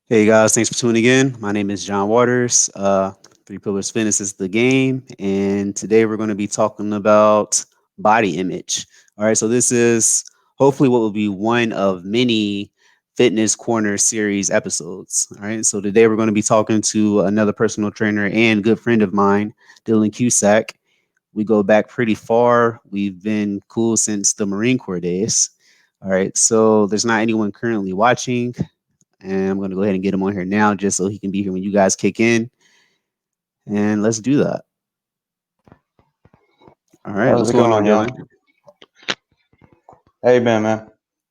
Hey guys, thanks for tuning in. My name is John Waters. Three Pillars Fitness is the game, and today we're going to be talking about body image. All right, so this is hopefully what will be one of many Fitness Corner series episodes. All right, so today we're going to be talking to another personal trainer and good friend of mine, Dylan Cusack. We go back pretty far. We've been cool since the Marine Corps days. All right, so there's not anyone currently watching. And I'm going to go ahead and get him on here now just so he can be here when you guys kick in. And let's do that. All right. How's What's it going on, going, Dylan? y'all? Hey, man.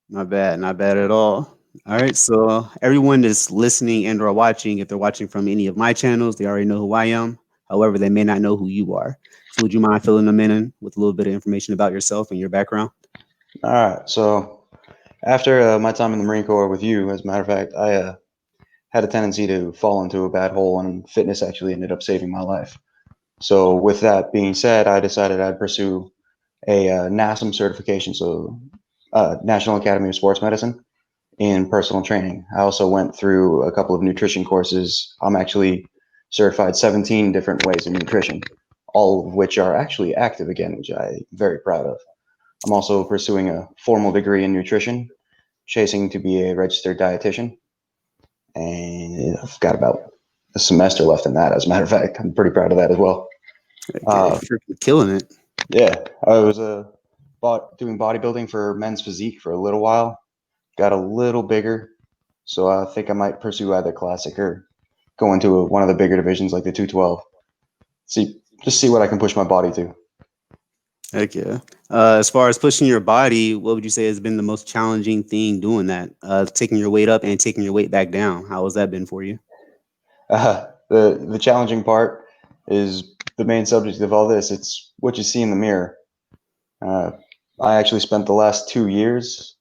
Not bad. Not bad at all. All right. So everyone that's listening and or watching, if they're watching from any of my channels, they already know who I am. However, they may not know who you are. So would you mind filling them in with a little bit of information about yourself and your background? All right. So after my time in the Marine Corps with you, as a matter of fact, I had a tendency to fall into a bad hole, and fitness actually ended up saving my life. So with that being said, I decided I'd pursue a NASM certification, so National Academy of Sports Medicine in personal training. I also went through a couple of nutrition courses. I'm actually certified 17 different ways of nutrition, all of which are actually active again, which I'm very proud of. I'm also pursuing a formal degree in nutrition, chasing to be a registered dietitian, and I've got about a semester left in that. As a matter of fact, I'm pretty proud of that as well. Okay. Uh, Freaking killing it. yeah, I was doing bodybuilding for men's physique for a little while. Got a little bigger, so I think I might pursue either classic or go into one of the bigger divisions like the 212. See what I can push my body to. Heck yeah. As far as pushing your body, what would you say has been the most challenging thing doing that? Taking your weight up and taking your weight back down. How has that been for you? The challenging part is the main subject of all this. It's what you see in the mirror. Uh, I actually spent the last 2 years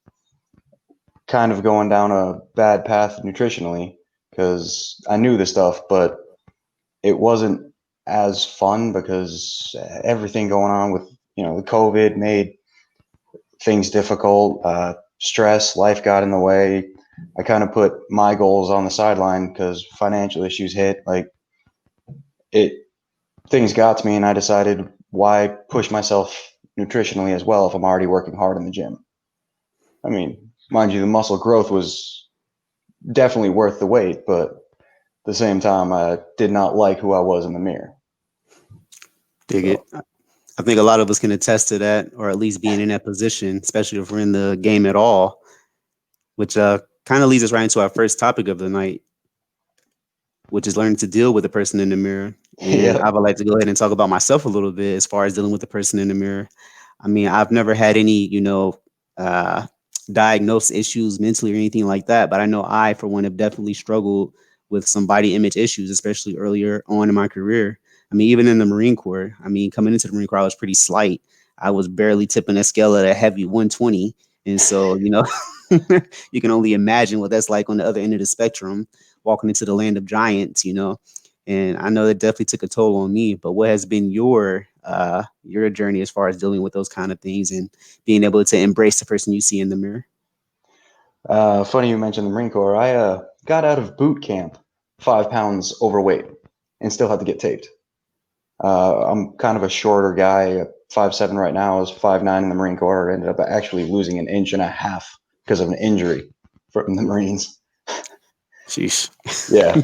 kind of going down a bad path nutritionally because I knew this stuff, but it wasn't as fun because everything going on with the COVID made things difficult. Stress, life got in the way. I kind of put my goals on the sideline because financial issues hit. Like it, things got to me, and I decided why push myself nutritionally as well if I'm already working hard in the gym. I mean, mind you, the muscle growth was definitely worth the wait, but at the same time, I did not like who I was in the mirror. Dig So it. I think a lot of us can attest to that, or at least being in that position, especially if we're in the game at all, which kind of leads us right into our first topic of the night, which is learning to deal with the person in the mirror. And yeah, I would like to go ahead and talk about myself a little bit as far as dealing with the person in the mirror. I mean, I've never had any, uh, diagnosed issues mentally or anything like that, but I know I, for one, have definitely struggled with some body image issues, especially earlier on in my career. I mean, even in the Marine Corps, I mean, coming into the Marine Corps, I was pretty slight. I was barely tipping a scale at a heavy 120. And so, you can only imagine what that's like on the other end of the spectrum, walking into the land of giants. And I know that definitely took a toll on me. But what has been your journey as far as dealing with those kind of things and being able to embrace the person you see in the mirror? funny you mentioned the Marine Corps. I got out of boot camp 5 pounds overweight and still had to get taped. I'm kind of a shorter guy, 5'7" right now. I was 5'9" in the Marine Corps. Ended up actually losing an inch and a half because of an injury from the Marines. Sheesh. Yeah.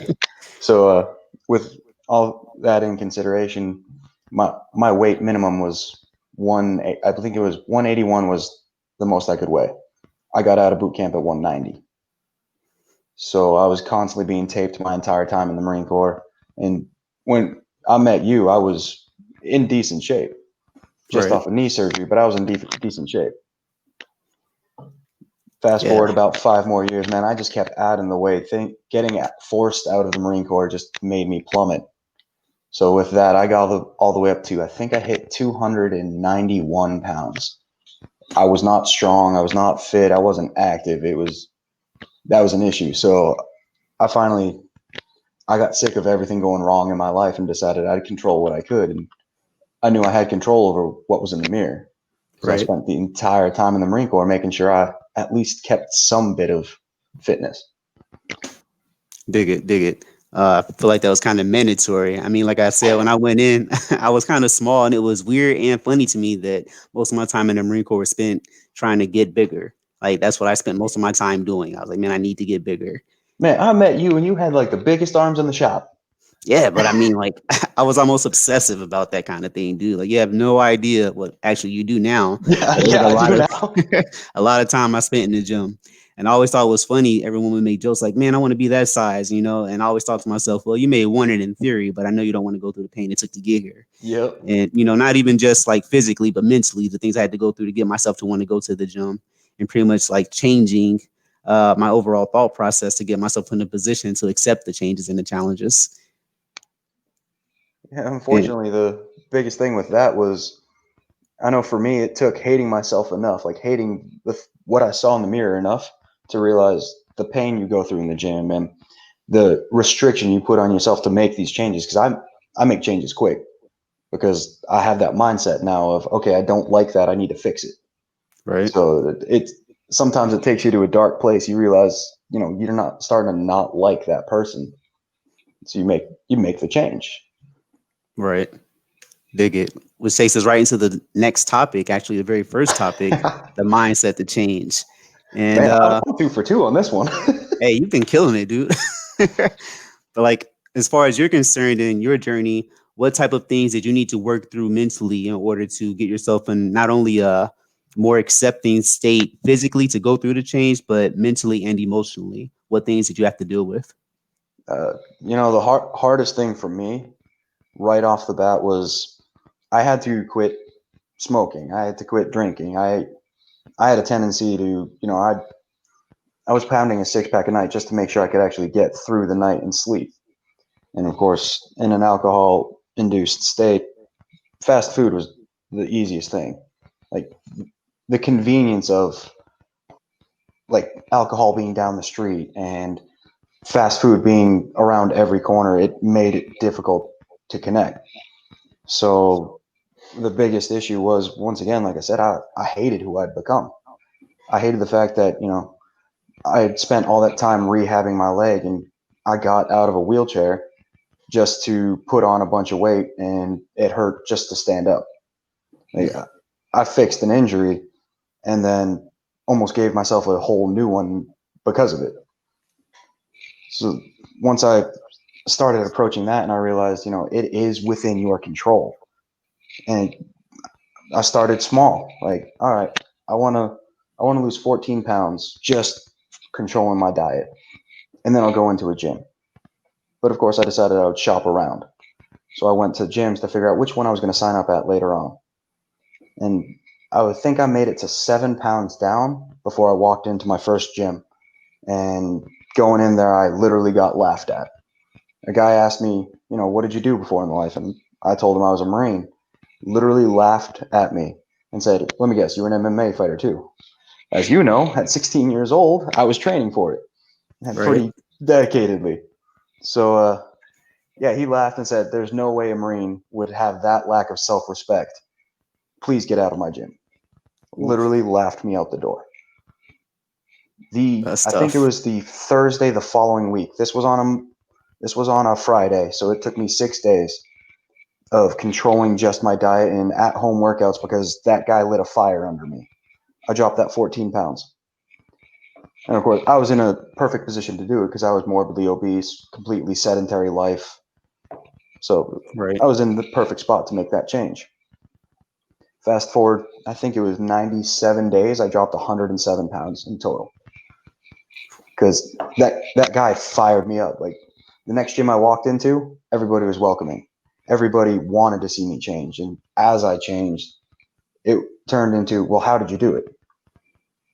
So with all that in consideration, my weight minimum was I think it was 181 was the most I could weigh. I got out of boot camp at 190. So I was constantly being taped my entire time in the Marine Corps. And when I met you, I was in decent shape, just Right. off of knee surgery, but I was in decent shape. Fast Yeah. forward about 5 more years, man, I just kept adding the weight. Getting forced out of the Marine Corps just made me plummet. So with that, I got all the way up to, I think I hit 291 pounds. I was not strong. I was not fit. I wasn't active. That was an issue. So I finally, I got sick of everything going wrong in my life and decided I'd control what I could. And I knew I had control over what was in the mirror because I Right. spent the entire time in the Marine Corps making sure I at least kept some bit of fitness. Dig it, dig it. I feel like that was kind of mandatory. I mean, like I said, when I went in, I was kind of small, and it was weird and funny to me that most of my time in the Marine Corps was spent trying to get bigger. Like that's what I spent most of my time doing. I was like, man, I need to get bigger. Man, I met you and you had like the biggest arms in the shop. Yeah, but I mean, like, I was almost obsessive about that kind of thing, dude. Like, you have no idea what actually you do now, Yeah, but there was yeah, a I lot do of now. a lot of time I spent in the gym, and I always thought it was funny. Everyone would make jokes like, "Man, I want to be that size," you know. And I always thought to myself, "Well, you may want it in theory, but I know you don't want to go through the pain it took to get here." Yep. And not even just like physically, but mentally, the things I had to go through to get myself to want to go to the gym, and pretty much like changing my overall thought process to get myself in a position to accept the changes and the challenges. Yeah, And unfortunately, the biggest thing with that was I know for me, it took hating myself enough, like hating what I saw in the mirror enough to realize the pain you go through in the gym and the restriction you put on yourself to make these changes. Because I make changes quick because I have that mindset now of okay, I don't like that, I need to fix it. right. So it sometimes it takes you to a dark place. You realize you're not starting to not like that person, so you make the change. Right. Dig it. Which takes us right into the next topic, actually, the very first topic, the mindset to change. And Man, I'm 2 for 2 on this one. hey, you've been killing it, dude. But like, as far as you're concerned in your journey, what type of things did you need to work through mentally in order to get yourself in not only a more accepting state physically to go through the change, but mentally and emotionally? What things did you have to deal with? The hardest thing for me right off the bat was I had to quit smoking. I had to quit drinking. I had a tendency to, I was pounding a 6 pack a night just to make sure I could actually get through the night and sleep. And of course, in an alcohol induced state, fast food was the easiest thing. Like the convenience of like alcohol being down the street and fast food being around every corner, it made it difficult to connect. So the biggest issue was once again, like I said, I hated who I'd become. I hated the fact that, I had spent all that time rehabbing my leg and I got out of a wheelchair just to put on a bunch of weight and it hurt just to stand up. Like, I fixed an injury and then almost gave myself a whole new one because of it. So once I started approaching that and I realized, it is within your control. And I started small. Like, all right, I want to I want to lose 14 pounds just controlling my diet. And then I'll go into a gym. But of course, I decided I would shop around. So I went to gyms to figure out which one I was going to sign up at later on. And I would think I made it to 7 pounds down before I walked into my first gym. And going in there, I literally got laughed at. A guy asked me, what did you do before in life? And I told him I was a Marine. Literally laughed at me and said, let me guess, you were an MMA fighter too. As you know, at 16 years old, I was training for it and Right. pretty dedicatedly. So, yeah, he laughed and said, there's no way a Marine would have that lack of self respect. Please get out of my gym. Oof. Literally laughed me out the door. That's I think it tough. was the Thursday the following week. This was on a Friday, so it took me 6 days of controlling just my diet and at home workouts because that guy lit a fire under me. I dropped that 14 pounds. And of course, I was in a perfect position to do it because I was morbidly obese, completely sedentary life. So Right. I was in the perfect spot to make that change. Fast forward, I think it was 97 days, I dropped 107 pounds in total because that guy fired me up. Like the next gym I walked into, everybody was welcoming. Everybody wanted to see me change. And as I changed, it turned into, well, how did you do it?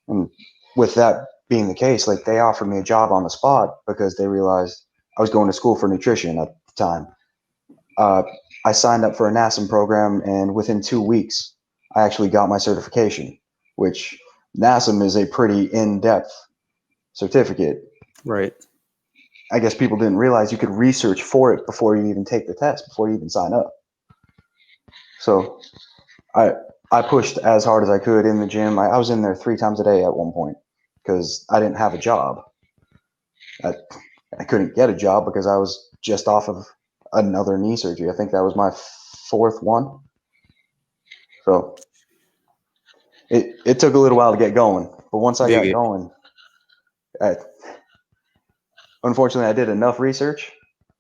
And with that being the case, like they offered me a job on the spot because they realized I was going to school for nutrition at the time. Uh, I signed up for a NASM program, and within 2 weeks, I actually got my certification, which NASM is a pretty in depth certificate. Right. I guess people didn't realize you could research for it before you even take the test, before you even sign up. So I I pushed as hard as I could in the gym. I was in there 3 times a day at one point because I didn't have a job. At, I couldn't get a job because I was just off of another knee surgery. I think that was my fourth one. So it took a little while to get going, but once I Dig got it. going, I, unfortunately, I did enough research.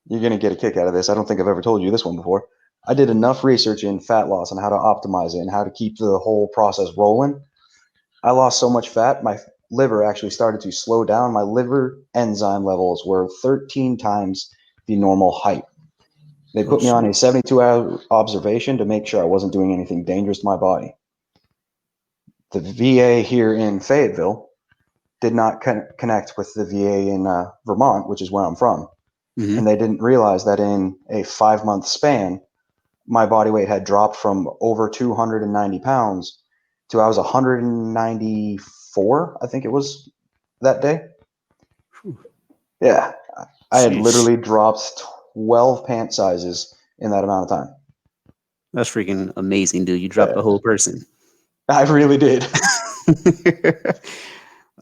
You're gonna get a kick out of this. I don't think I've ever told you this one before. I did enough research in fat loss and how to optimize it and how to keep the whole process rolling. I lost so much fat, my liver actually started to slow down. My liver enzyme levels were 13 times the normal height. They Oh put me on shoot. a 72-hour observation to make sure I wasn't doing anything dangerous to my body. The VA here in Fayetteville did not connect with the VA in Vermont, which is where I'm from. Hmm. And they didn't realize that in a 5 month span, my body weight had dropped from over 290 pounds to I was 194, I think it was that day. Yeah, I had Sheesh. literally dropped 12 pant sizes in that amount of time. That's freaking amazing, dude. You dropped Yeah, the whole person. I really did.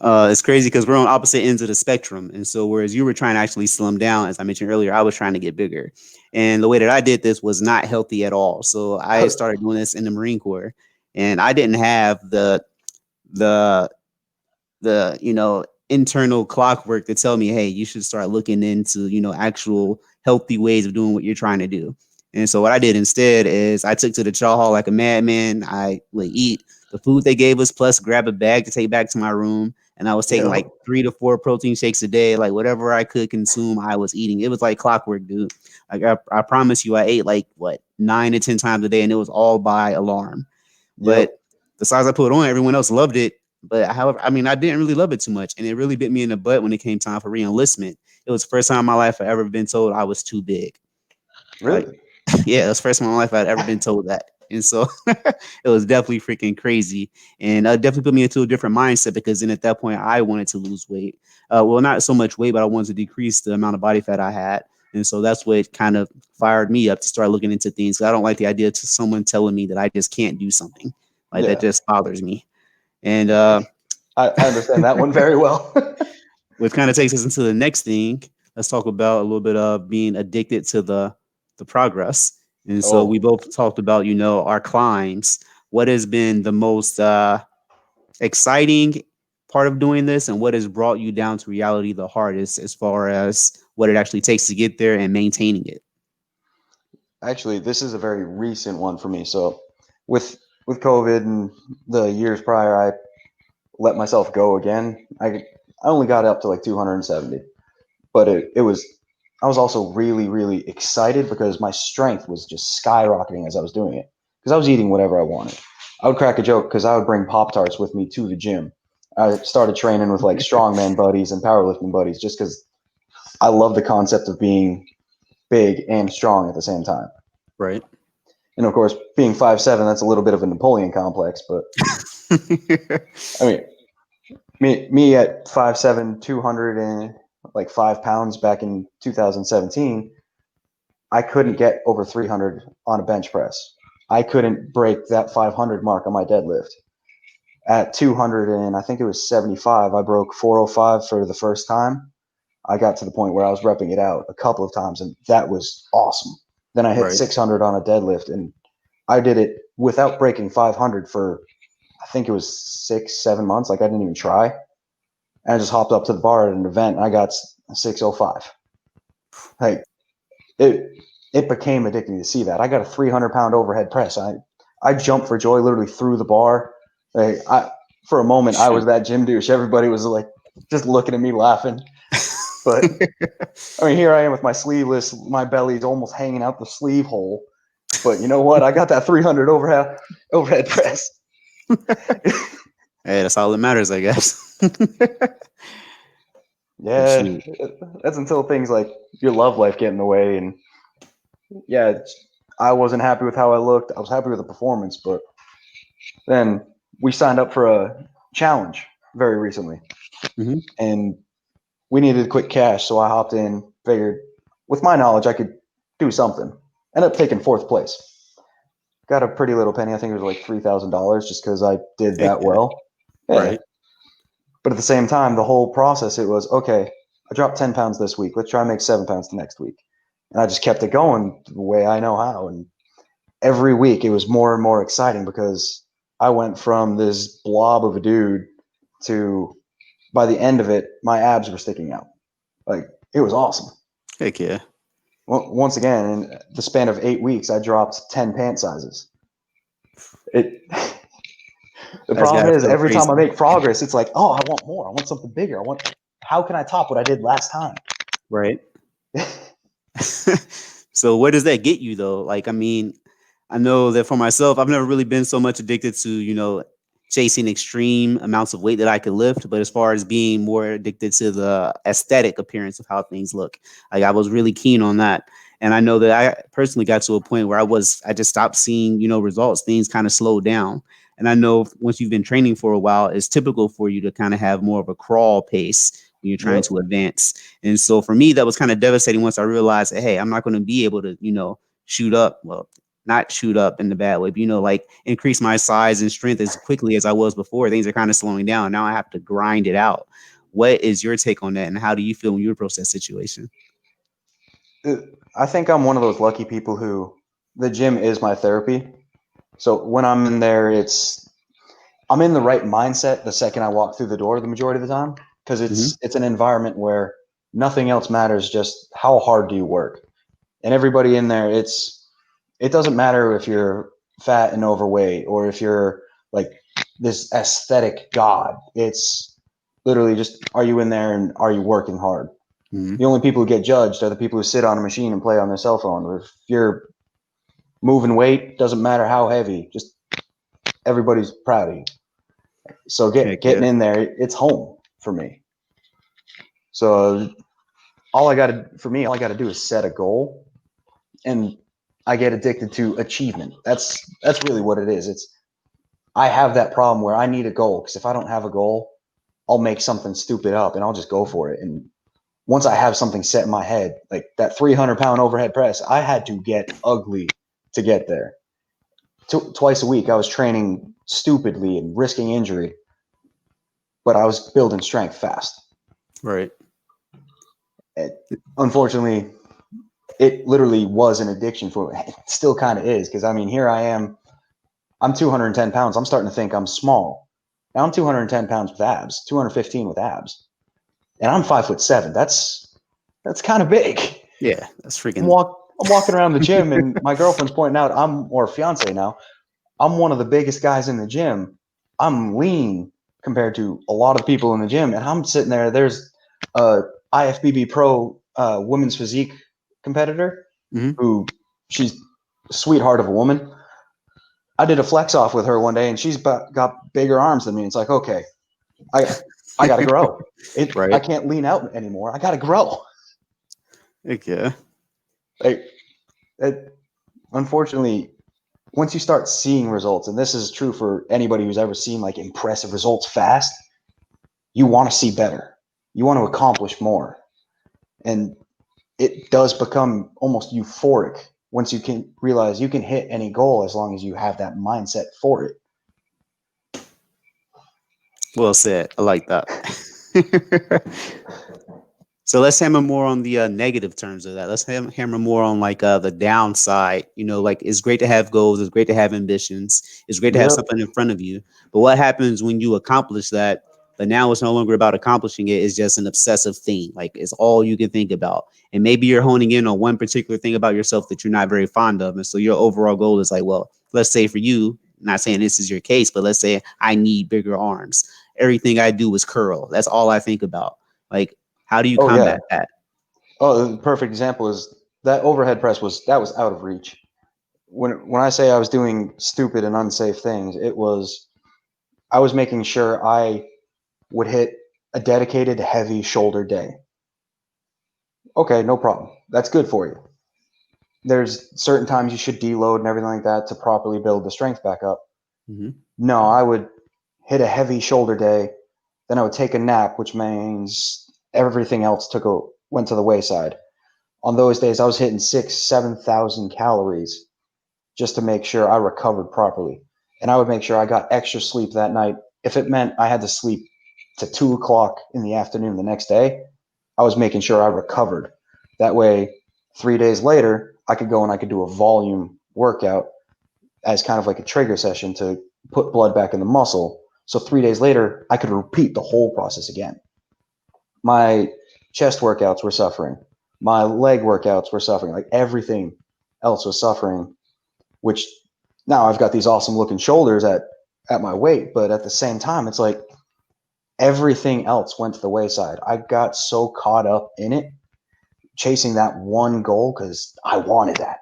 It's crazy because we're on opposite ends of the spectrum. And so, whereas you were trying to actually slim down, as I mentioned earlier, I was trying to get bigger. And the way that I did this was not healthy at all. So, I started doing this in the Marine Corps, and I didn't have the internal clockwork to tell me, hey, you should start looking into actual healthy ways of doing what you're trying to do. And so what I did instead is I took to the chow hall like a madman. I would eat the food they gave us, plus grab a bag to take back to my room. And I was taking like Yo, 3 to 4 protein shakes a day, like whatever I could consume, I was eating. It was like clockwork, dude. Like I promise you, I ate like what 9 to 10 times a day, and it was all by alarm. yep, But the size I put on, everyone else loved it. But however, I mean, I didn't really love it too much, and it really bit me in the butt when it came time for reenlistment. It was the first time in my life I ever been told I was too big. Like, really. yeah, it was the first time in my life I'd ever been told that, and so it was definitely freaking crazy, and definitely put me into a different mindset because then at that point I wanted to lose weight. Well, not so much weight, but I wanted to decrease the amount of body fat I had, and so that's what kind of fired me up to start looking into things. I don't like the idea to someone telling me that I just can't do something. Like that Yeah, just bothers me. And I understand that one very well. which kind of takes us into the next thing. Let's talk about a little bit of being addicted to the progress. And so we Oh, both talked about, our climbs. What has been the most exciting part of doing this, and what has brought you down to reality the hardest as far as what it actually takes to get there and maintaining it? actually, this is a very recent one for me. So, with with COVID and the years prior, I let myself go again. I only got up to like 270, but it was I was also really really excited because my strength was just skyrocketing as I was doing it because I was eating whatever I wanted. I would crack a joke because I would bring Pop Tarts with me to the gym. I started training with like strongman buddies and powerlifting buddies just because I love the concept of being big and strong at the same time. Right. And of course, being 5'7", that's a little bit of a Napoleon complex. But I mean, me at 5'7", 200 and like 5 pounds back in 2017, I couldn't get over 300 on a bench press. I couldn't break that 500 mark on my deadlift. At 200 and I think it was 75, I broke 405 for the first time. I got to the point where I was repping it out a couple of times, and that was awesome. Then I hit Right. 600 on a deadlift, and I did it without breaking 500 for I think it was 6, 7 months. Like I didn't even try. And I just hopped up to the bar at an event, and I got 605. Like it, it became addicting to see that. I got a 300-pound overhead press. I jumped for joy, literally through the bar. Like for a moment, I was Shoot. that gym douche. Everybody was like just looking at me laughing. But I mean, here I am with my sleeveless, my belly's almost hanging out the sleeve hole. But you know what? I got that 300 overhead press. Hey, that's all that matters, I guess. But Yeah, shoot. that's until things like your love life get in the way. And yeah, I wasn't happy with how I looked. I was happy with the performance, but then we signed up for a challenge very recently, Hmm. and we needed quick cash. So I hopped in, figured with my knowledge I could do something. Ended up taking fourth place. Got a pretty little penny. I think it was like $3,000 just because I did Heck that yeah. well. Yeah, Right. but at the same time, the whole process it was okay. I dropped 10 pounds this week. Let's try and make 7 pounds the next week. And I just kept it going the way I know how. And every week it was more and more exciting because I went from this blob of a dude to, by the end of it, my abs were sticking out. Like, it was awesome. Heck yeah. Once again, in the span of 8 weeks, I dropped 10 pant sizes. It. The That's problem gotta is feel every time I crazy. make progress, it's like, oh, I want more. I want something bigger. I want. How can I top what I did last time? Right. So where does that get you though? Like, I mean, I know that for myself, I've never really been so much addicted to, chasing extreme amounts of weight that I could lift. But as far as being more addicted to the aesthetic appearance of how things look, like I was really keen on that. And I know that I personally got to a point where I just stopped seeing, results. Things kind of slowed down. And I know once you've been training for a while, it's typical for you to kind of have more of a crawl pace when you're trying Yep. to advance. And so for me, that was kind of devastating once I realized that, hey, I'm not going to be able to, shoot up. Well, not shoot up in the bad way, but like increase my size and strength as quickly as I was before. Things are kind of slowing down. Now I have to grind it out. What is your take on that? And how do you feel when you approach that situation? I think I'm one of those lucky people who the gym is my therapy. So when I'm in there, I'm in the right mindset the second I walk through the door the majority of the time because Hmm. it's an environment where nothing else matters, just how hard do you work. And everybody in there, it doesn't matter if you're fat and overweight or if you're like this aesthetic god. It's literally just, are you in there and are you working hard? Hmm. The only people who get judged are the people who sit on a machine and play on their cell phone. If you're moving weight, doesn't matter how heavy, just everybody's proud of you. So Heck getting yeah. in there, it's home for me. So all I gotta do is set a goal, and I get addicted to achievement. That's really what it is. It's I have that problem where I need a goal because if I don't have a goal, I'll make something stupid up and I'll just go for it. And once I have something set in my head, like that 300-pound overhead press, I had to get ugly to get there. Twice a week, I was training stupidly and risking injury, but I was building strength fast. Right. It, unfortunately, it literally was an addiction for me. It still kind of is because I mean, here I am. I'm 210 pounds. I'm starting to think I'm small. Now I'm 210 pounds with abs, 215 with abs, and I'm 5'7". That's kind of big. Yeah. That's I'm freaking. walk I'm walking around the gym, and my girlfriend's pointing out or fiance now. I'm one of the biggest guys in the gym. I'm lean compared to a lot of people in the gym, and I'm sitting there. There's a IFBB Pro women's physique competitor Mhm. who she's a sweetheart of a woman. I did a flex off with her one day, and she's got bigger arms than me. It's like, okay, I I got to grow. I Right. can't lean out anymore. I got to grow. Heck yeah. Like, it, unfortunately, once you start seeing results, and this is true for anybody who's ever seen like impressive results fast, you want to see better. You want to accomplish more, and it does become almost euphoric once you can realize you can hit any goal as long as you have that mindset for it. Well said. I like that. So let's hammer more on the negative terms of that. Let's hammer more on like the downside. Like it's great to have goals. It's great to have ambitions. It's great to have Yep. something in front of you. But what happens when you accomplish that? But now it's no longer about accomplishing it. It's just an obsessive thing. Like it's all you can think about. And maybe you're honing in on one particular thing about yourself that you're not very fond of. And so your overall goal is like, well, let's say for you, not saying this is your case, but let's say I need bigger arms. Everything I do is curl. That's all I think about. Like, how do you Oh yeah. combat that? Oh, the perfect example is that overhead press was out of reach. When I say I was doing stupid and unsafe things, it was I was making sure I would hit a dedicated heavy shoulder day. Okay, no problem. That's good for you. There's certain times you should deload and everything like that to properly build the strength back up. Mhm. No, I would hit a heavy shoulder day, then I would take a nap, which means everything else went to the wayside. On those days, I was hitting 7,000 calories just to make sure I recovered properly. And I would make sure I got extra sleep that night. If it meant I had to sleep to 2 o'clock in the afternoon the next day, I was making sure I recovered. That way, 3 days later, I could go and I could do a volume workout as kind of like a trigger session to put blood back in the muscle. So 3 days later, I could repeat the whole process again. My chest workouts were suffering. My leg workouts were suffering. Like everything else was suffering, which now I've got these awesome looking shoulders at my weight, but at the same time, it's like everything else went to the wayside. I got so caught up in it, chasing that one goal because I wanted that.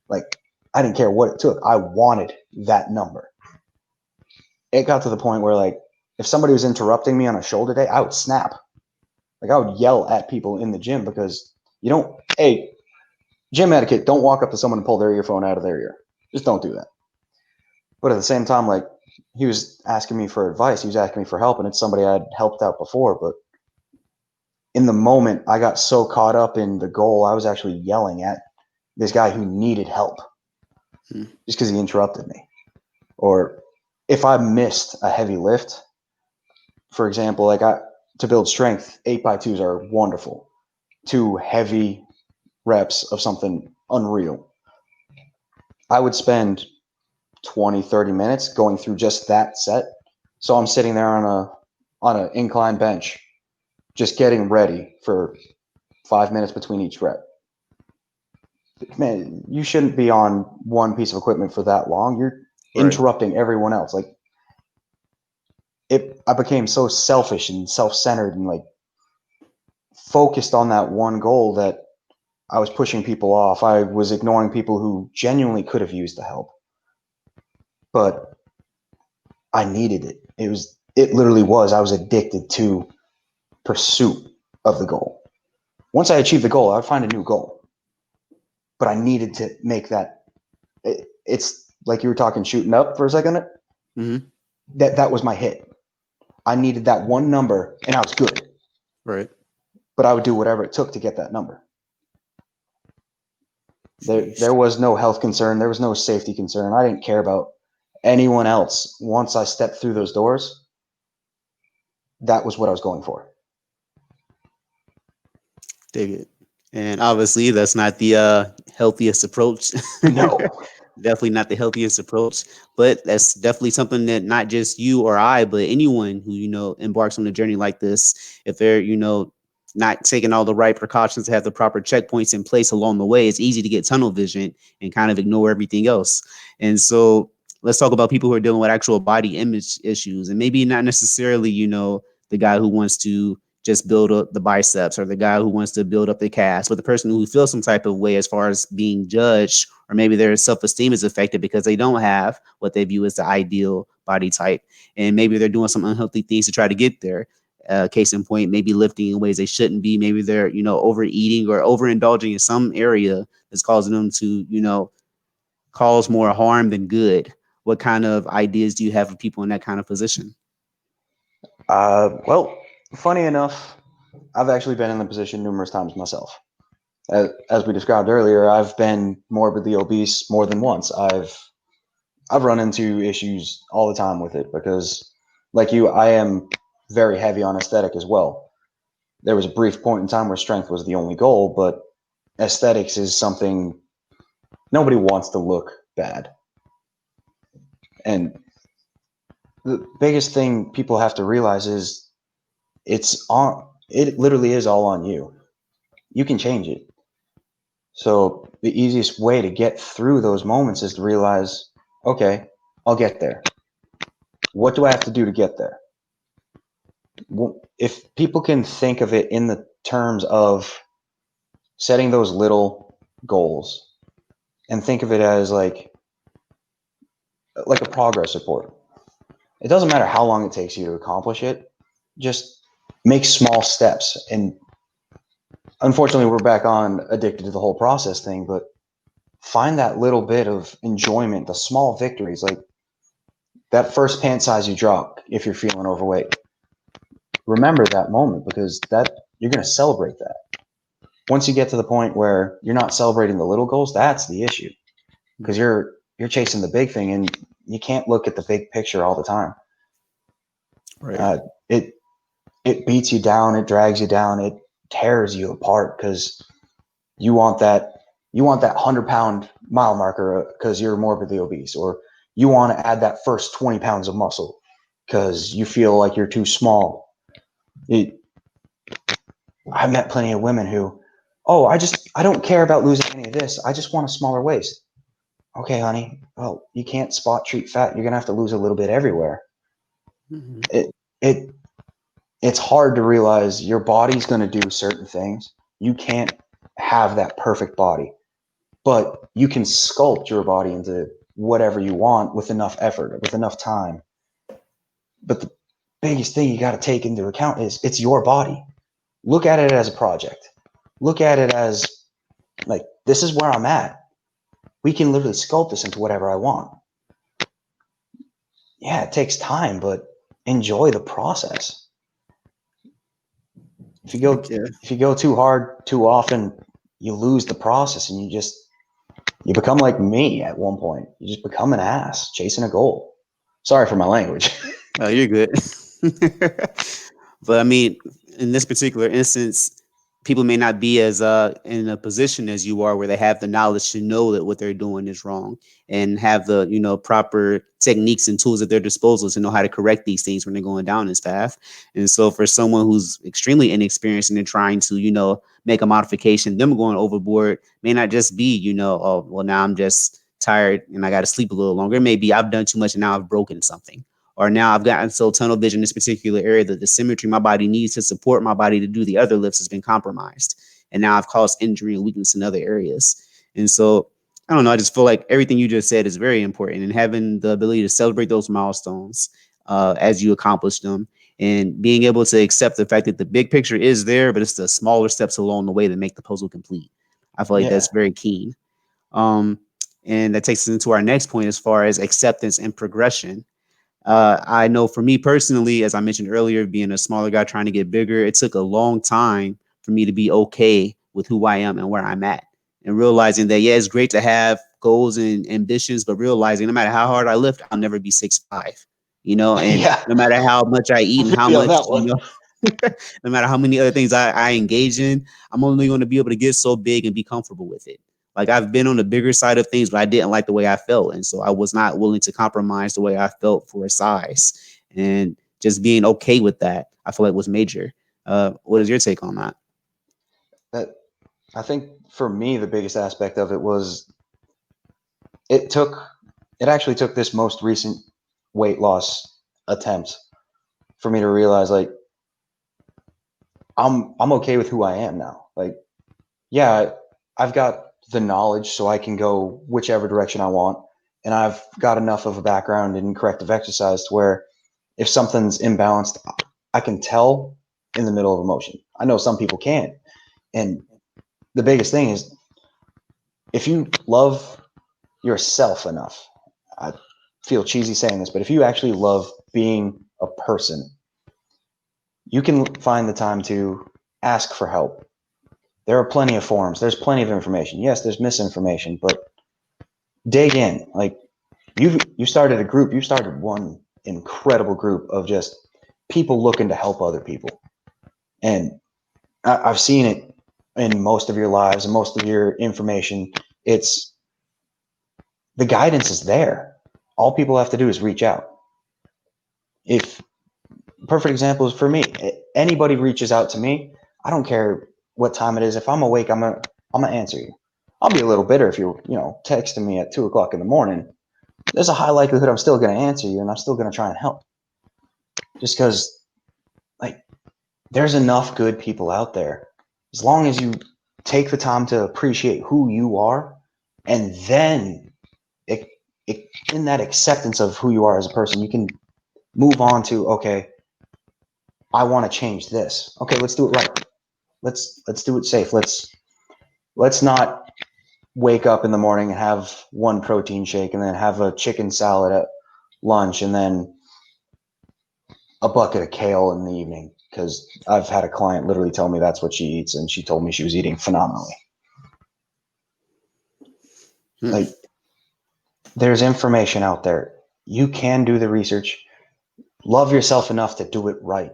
Like, I didn't care what it took. I wanted that number. It got to the point where, like, if somebody was interrupting me on a shoulder day, I would snap. Like, I would yell at people in the gym because you don't, hey, gym etiquette, don't walk up to someone and pull their earphone out of their ear. Just don't do that. But at the same time, like, he was asking me for advice. He was asking me for help, and it's somebody I had helped out before. But in the moment, I got so caught up in the goal, I was actually yelling at this guy who needed help Hmm. just because he interrupted me. Or if I missed a heavy lift, for example, to build strength, 8x2s are wonderful. Two heavy reps of something unreal. I would spend 20, 30 minutes going through just that set. So I'm sitting there on an incline bench, just getting ready for 5 minutes between each rep. Man, you shouldn't be on one piece of equipment for that long. You're Right. interrupting everyone else. Like I became so selfish and self-centered and like focused on that one goal that I was pushing people off. I was ignoring people who genuinely could have used the help, but I needed it. It literally was. I was addicted to pursuit of the goal. Once I achieved the goal, I would find a new goal, but I needed to make that. It's like you were talking shooting up for a second. Hmm. That was my hit. I needed that one number, and I was good. Right. But I would do whatever it took to get that number. There Sheesh. was no health concern. There was no safety concern. I didn't care about anyone else. Once I stepped through those doors, that was what I was going for. Dig it. And obviously, that's not the healthiest approach. No, Definitely not the healthiest approach, but that's definitely something that not just you or I, but anyone who embarks on a journey like this, if they're not taking all the right precautions to have the proper checkpoints in place along the way, it's easy to get tunnel vision and kind of ignore everything else. And so let's talk about people who are dealing with actual body image issues, and maybe not necessarily the guy who wants to just build up the biceps, or the guy who wants to build up the calves, but the person who feels some type of way as far as being judged, or maybe their self-esteem is affected because they don't have what they view as the ideal body type, and maybe they're doing some unhealthy things to try to get there. Case in point, maybe lifting in ways they shouldn't be. Maybe they're overeating or overindulging in some area that's causing them to cause more harm than good. What kind of ideas do you have for people in that kind of position? well, funny enough, I've actually been in the position numerous times myself. As we described earlier, I've been morbidly obese more than once. I've run into issues all the time with it because, like you, I am very heavy on aesthetic as well. There was a brief point in time where strength was the only goal, but aesthetics is something nobody wants to look bad. And the biggest thing people have to realize is it literally is all on you. You can change it. So the easiest way to get through those moments is to realize, okay, I'll get there. What do I have to do to get there? If people can think of it in the terms of setting those little goals and think of it as like a progress report. It doesn't matter how long it takes you to accomplish it. Just make small steps. And unfortunately, we're back on addicted to the whole process thing, but find that little bit of enjoyment, the small victories, like that first pant size you drop if you're feeling overweight. Remember that moment because that you're going to celebrate that. Once you get to the point where you're not celebrating the little goals, that's the issue because you're chasing the big thing and you can't look at the big picture all the time. Right. Uh, it it beats you down, it drags you down, tears you apart because you want that you want that 100-pound mile marker because you're morbidly obese, or you want to add that first 20 pounds of muscle because you feel like you're too small. It, I've met plenty of women who, oh, I don't care about losing any of this. I just want a smaller waist. Okay, honey. Well, you can't spot treat fat. You're gonna have to lose a little bit everywhere. Hmm. It it it's hard to realize your body's gonna do certain things. You can't have that perfect body, but you can sculpt your body into whatever you want with enough effort, with enough time. But the biggest thing you got to take into account is it's your body. Look at it as a project. Look at it as like, this is where I'm at. We can literally sculpt this into whatever I want. Yeah, it takes time, but enjoy the process. If you Heck go yeah. if you go too hard too often, you lose the process and you become like me at one point. You just become an ass chasing a goal. Sorry for my language. Oh, you're good. But I mean, in this particular instance, people may not be as in a position as you are where they have the knowledge to know that what they're doing is wrong and have the, proper techniques and tools at their disposal to know how to correct these things when they're going down this path. And so for someone who's extremely inexperienced and they're trying to, make a modification, them going overboard may not just be, oh, well, now I'm just tired and I got to sleep a little longer. It may be I've done too much and now I've broken something, or now I've gotten so tunnel vision in this particular area that the symmetry my body needs to support my body to do the other lifts has been compromised. And now I've caused injury and weakness in other areas. And so I don't know. I just feel like everything you just said is very important, and having the ability to celebrate those milestones as you accomplish them, and being able to accept the fact that the big picture is there, but it's the smaller steps along the way that make the puzzle complete. I feel like that's Yeah, very keen. Um, and that takes us into our next point as far as acceptance and progression. I know for me personally, as I mentioned earlier, being a smaller guy trying to get bigger, it took a long time for me to be okay with who I am and where I'm at. And realizing that, yeah, it's great to have goals and ambitions, but realizing no matter how hard I lift, I'll never be 6'5", and yeah. no matter how much I eat I and how feel you on much, that one. no matter how many other things I engage in, I'm only going to be able to get so big and be comfortable with it. Like I've been on the bigger side of things, but I didn't like the way I felt. And so I was not willing to compromise the way I felt for a size. And just being okay with that, I feel like was major. What is your take on that? That I think for me the biggest aspect of it was it took it actually took this most recent weight loss attempt for me to realize like I'm okay with who I am now. Like, yeah, I've got the knowledge so I can go whichever direction I want, and I've got enough of a background in corrective exercise to where if something's imbalanced, I can tell in the middle of a motion. I know some people can't, and the biggest thing is if you love yourself enough. I feel cheesy saying this, but if you actually love being a person, you can find the time to ask for help. There are plenty of forums, there's plenty of information. Yes, there's misinformation, but dig in. Like you started a group, you started one incredible group of just people looking to help other people. And I've seen it in most of your lives and most of your information. It's the guidance is there. All people have to do is reach out. If perfect example is for me. Anybody reaches out to me, I don't care what time it is. If I'm awake, I'm gonna answer you. I'll be a little bitter if you're texting me at 2 o'clock in the morning. There's a high likelihood I'm still gonna answer you, and I'm still gonna try and help. Just because like there's enough good people out there. As long as you take the time to appreciate who you are, and then it, it, in that acceptance of who you are as a person, you can move on to okay, I want to change this. Okay, let's do it right. Let's do it safe. Let's not wake up in the morning and have one protein shake and then have a chicken salad at lunch and then a bucket of kale in the evening because I've had a client literally tell me that's what she eats and she told me she was eating phenomenally. Hmm. Like there's information out there. You can do the research. Love yourself enough to do it right.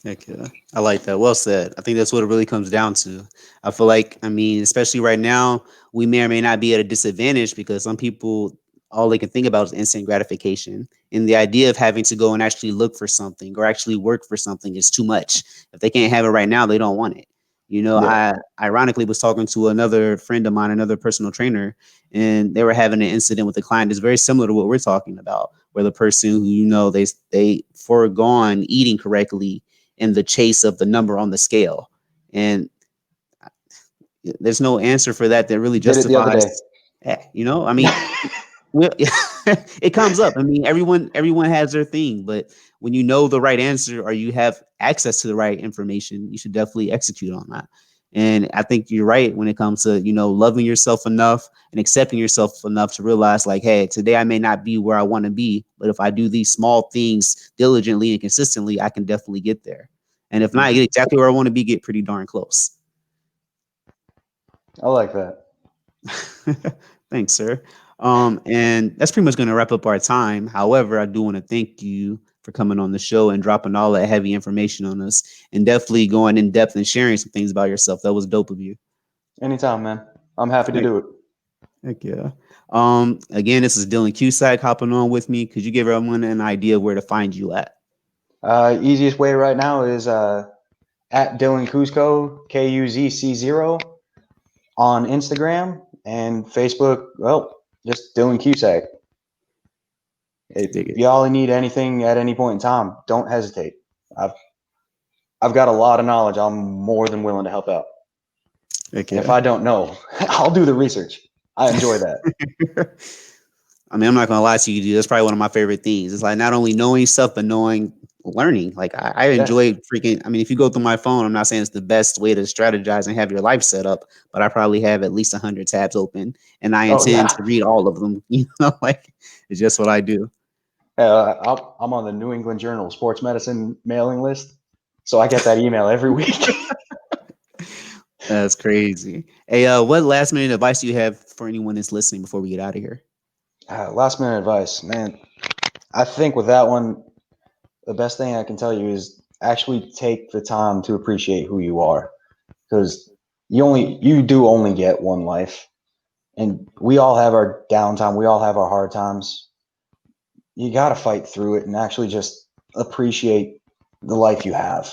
Heck yeah. I like that. Well said. I think that's what it really comes down to. I feel like, I mean, especially right now, we may or may not be at a disadvantage because some people, all they can think about is instant gratification. And the idea of having to go and actually look for something or actually work for something is too much. If they can't have it right now, they don't want it. Yeah. I ironically was talking to another friend of mine, another personal trainer, and they were having an incident with a client that's very similar to what we're talking about, where the person who, they foregone eating correctly in the chase of the number on the scale. And there's no answer for that that really Did it the other justifies, day. I mean, well, it comes up. I mean, everyone has their thing, but when you know the right answer or you have access to the right information, you should definitely execute on that. And I think you're right when it comes to, loving yourself enough and accepting yourself enough to realize like, hey, today I may not be where I want to be, but if I do these small things diligently and consistently, I can definitely get there. And if not, I Mhm. get exactly where I want to be, get pretty darn close. I like that. Thanks, sir. And that's pretty much going to wrap up our time. However, I do want to thank you for coming on the show and dropping all that heavy information on us and definitely going in depth and sharing some things about yourself. That was dope of you. Anytime, man. I'm happy to Heck, do it. heck yeah. Again, this is Dylan Cusack hopping on with me. Could you give everyone an idea of where to find you at? Easiest way right now is at Dylan Kuzco, KUZC0 on Instagram and Facebook. Well, just Dylan Cusack. If Dig it. y'all need anything at any point in time, don't hesitate. I've I've got a lot of knowledge. I'm more than willing to help out. Heck And if yeah. I don't know, I'll do the research. I enjoy that. I mean, I'm not gonna lie to you, dude. That's probably one of my favorite things. It's like not only knowing stuff, but learning. Like I Yeah. enjoy freaking. I mean, if you go through my phone, I'm not saying it's the best way to strategize and have your life set up, but I probably have at least 100 tabs open, and I Oh intend yeah. to read all of them. Like it's just what I do. I'm on the New England Journal Sports Medicine mailing list, so I get that email every week. That's crazy. Hey, what last minute advice do you have for anyone that's listening before we get out of here? Last minute advice, man. I think with that one, the best thing I can tell you is actually take the time to appreciate who you are, because you do only get one life, and we all have our downtime. We all have our hard times. You got to fight through it and actually just appreciate the life you have.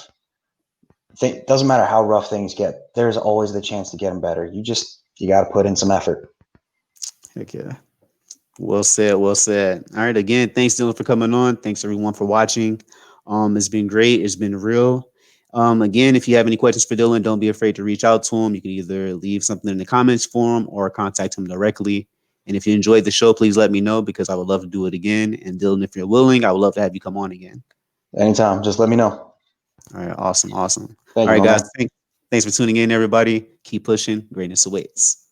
Doesn't matter how rough things get. There's always the chance to get them better. You got to put in some effort. Heck yeah. Well said. Well said. All right. Again, thanks Dylan for coming on. Thanks everyone for watching. It's been great. It's been real. Again, if you have any questions for Dylan, don't be afraid to reach out to him. You can either leave something in the comments for him or contact him directly. And if you enjoyed the show, please let me know because I would love to do it again. And Dylan, if you're willing, I would love to have you come on again. Anytime, just let me know. All right. Awesome. Awesome. Thank All you, right, my guys. man. Thanks for tuning in, everybody. Keep pushing. Greatness awaits.